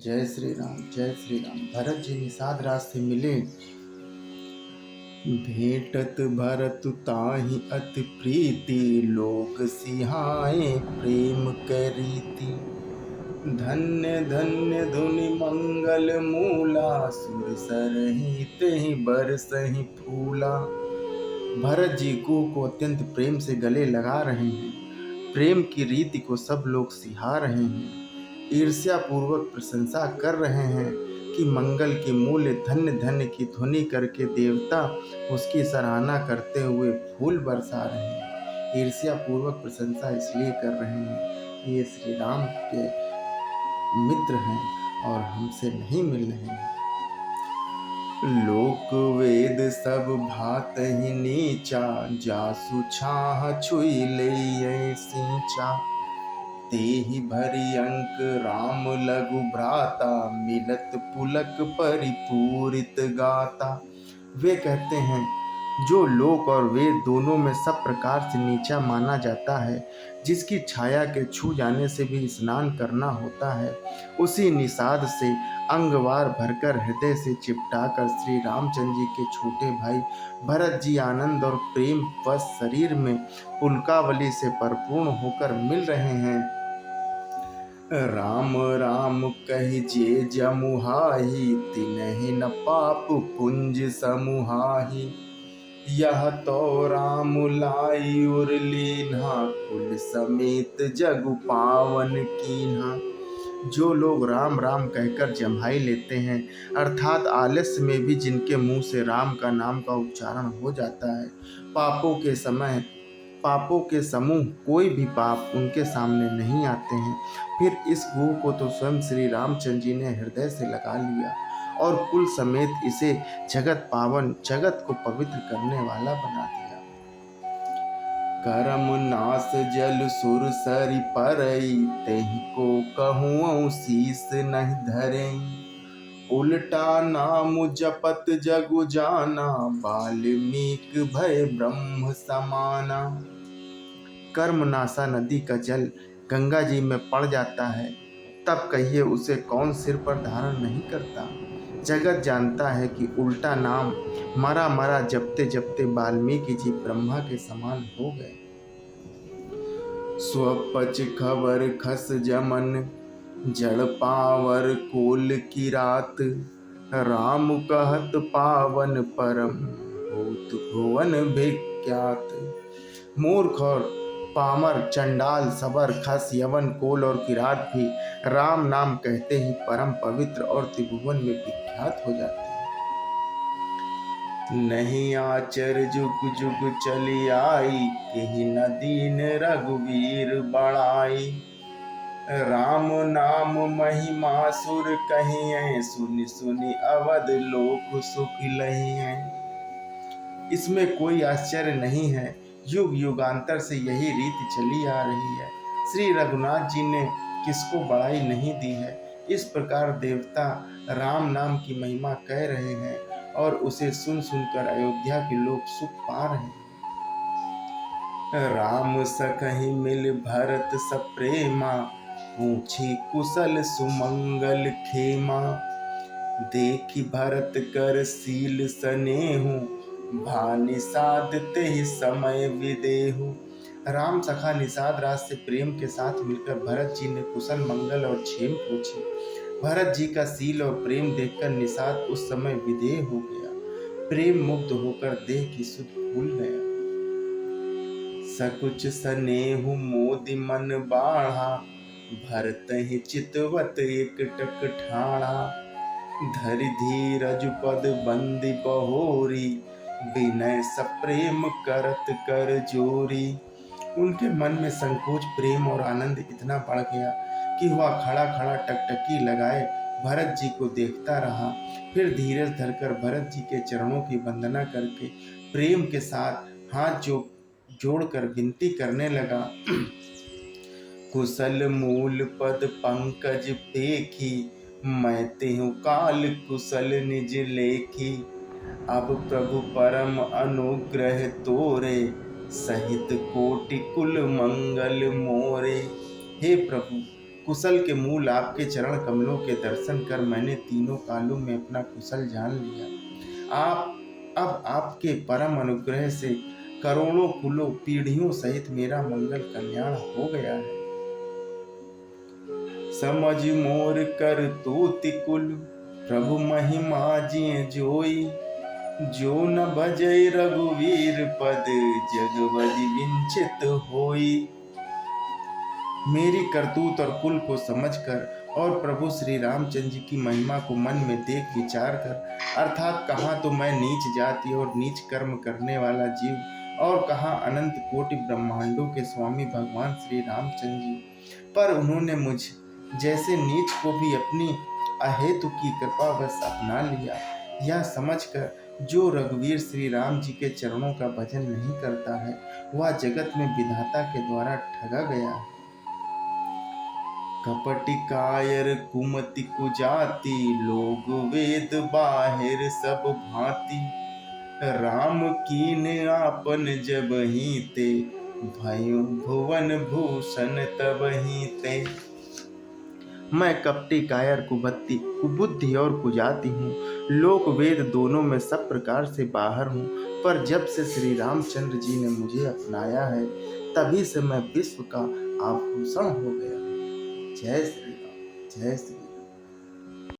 जय श्री राम, जय श्री राम। भरत जी निषाद राज से मिले। भेंटत भरत ताहि अति प्रीति, लोक सिहाए प्रेम करीति। धन्य धन्य धुनि मंगल मूला, सुर सरहि तेहि बरसहि फूला। भरत जी कुह को अत्यंत प्रेम से गले लगा रहे हैं। प्रेम की रीति को सब लोग सिहा रहे हैं। ईर्ष्या पूर्वक प्रशंसा कर रहे हैं कि मंगल के मूल्य धन्य धन्य की ध्वनि करके देवता उसकी सराहना करते हुए फूल बरसा रहे हैं। ईर्ष्या पूर्वक प्रशंसा इसलिए कर रहे हैं कि ये श्री राम के मित्र हैं और हमसे नहीं मिल रहे हैं। लोक वेद सब भात ही नीचा, जासु छाह छुई ले सींचा। तेहि भरी अंक राम लघु भ्राता, मिलत पुलक परिपूरित गाता। वे कहते हैं जो लोक और वेद दोनों में सब प्रकार से नीचा माना जाता है, जिसकी छाया के छू जाने से भी स्नान करना होता है, उसी निषाद से अंगवार भरकर हृदय से चिपटाकर श्री रामचंद्र जी के छोटे भाई भरत जी आनंद और प्रेम वश शरीर में पुलकावली से परिपूर्ण होकर मिल रहे हैं। राम राम कहिजे जमुहाहि, तिन्हि न पाप पुंज समुहाहि। यह तो राम लाई उर लीन्हा, कुल समेत जगु पावन कीन्हा। जो लोग राम राम कहकर जम्हाई लेते हैं, अर्थात आलस्य में भी जिनके मुंह से राम का नाम का उच्चारण हो जाता है, पापों के समूह कोई भी पाप उनके सामने नहीं आते हैं। फिर इस गुह को तो स्वयं श्री रामचंद्र जी ने हृदय से लगा लिया और कुल समेत इसे जगत पावन, जगत को पवित्र करने वाला बना दिया। करम नास जल सुर सरि परई, तेहि को कहूँ शीस नहीं धरई। उल्टा नाम जपत जगु जाना, वाल्मीक भय ब्रह्म समाना। कर्मनासा नदी का जल गंगा जी में पड़ जाता है, तब कहिए उसे कौन सिर पर धारण नहीं करता। जगत जानता है कि उल्टा नाम मरा मरा जपते जपते वाल्मीकि जी ब्रह्मा के समान हो गए। स्वपच खबर खस जमन, जड़ पावर कोल की रात। राम कहत पावन परम, भूत भुवन विख्यात। मूर्ख और पामर, चंडाल, सबर, खस, यवन, कोल और किरात भी राम नाम कहते ही परम पवित्र और त्रिभुवन में विख्यात हो जाते हैं। नहीं आचर जुग जुग चली आई, कहीं न दीन रघुवीर बड़ाई। राम नाम महिमा सुर कहिए, सुनि सुनि अवध लोक सुख लहिए। इसमें कोई आश्चर्य नहीं है, युग युगांतर से यही रीति चली आ रही है। श्री रघुनाथ जी ने किसको बड़ाई नहीं दी है। इस प्रकार देवता राम नाम की महिमा कह रहे हैं और उसे सुन सुनकर अयोध्या के लोग सुख पा रहे हैं। राम सखहि मिल भरत सप्रेमा, पूछी कुशल सुमंगल खेमा। देखी भरत कर सील स्नेहु, भा निषाद तेहि समय विदेहु। राम सखा निषाद राज से प्रेम के साथ मिलकर भरत जी ने कुशल मंगल और क्षेम पूछी। भरत जी का सील और प्रेम देखकर निषाद उस समय विदेह हो गया, प्रेम मुग्ध होकर देह की सुध भूल गया। सकुच स्नेहु मोदि मन बाढ़ा, भरत ही चितवत एकटक ठाड़ा। धरि धीरज पद बंदी बहोरी, विनय सप्रेम करत कर जोरी। उनके मन में संकोच, प्रेम और आनंद इतना बढ़ गया कि वह खड़ा खड़ा टकटकी लगाए भरत जी को देखता रहा। फिर धीरज धरकर भरत जी के चरणों की वंदना करके प्रेम के साथ हाथ जोड़कर विनती करने लगा। कुशल मूल पद पंकज पेखी, मैं तेहु काल कुशल निज लेखी। अब प्रभु परम अनुग्रह तोरे, सहित कोटि कुल मंगल मोरे। हे प्रभु, कुशल के मूल आपके चरण कमलों के दर्शन कर मैंने तीनों कालों में अपना कुशल जान लिया। अब आपके परम अनुग्रह से करोड़ों कुलों पीढ़ियों सहित मेरा मंगल कल्याण हो गया है। समझ मोर कर तूति कुल प्रभु महिमा जिय जोई, जो न भजै रघुवीर पद जगवदि विंचित होई। मेरी करतूत और कुल को समझकर और प्रभु श्री रामचंद्र जी की महिमा को मन में देख विचार कर, अर्थात कहाँ तो मैं नीच जाति और नीच कर्म करने वाला जीव और कहाँ अनंत कोटि ब्रह्मांडों के स्वामी भगवान श्री रामचंद्र जी, पर उन्होंने मुझ जैसे नीच को भी अपनी अहेतु की कृपा बस अपना लिया। यह समझकर जो रघुवीर श्री राम जी के चरणों का भजन नहीं करता है वह जगत में विधाता के द्वारा ठगा गया है। कपटी कायर कुमति कुजाति, लोग वेद बाहिर सब भांति। राम कीन आपन जब ही ते, भयो भुवन भूषण तब ही ते। मैं कपटी कायर कुबुद्धि और कुजाति हूँ, लोक वेद दोनों में सब प्रकार से बाहर हूँ, पर जब से श्री रामचंद्र जी ने मुझे अपनाया है तभी से मैं विश्व का आभूषण हो गया। जय श्री राम, जय श्री राम।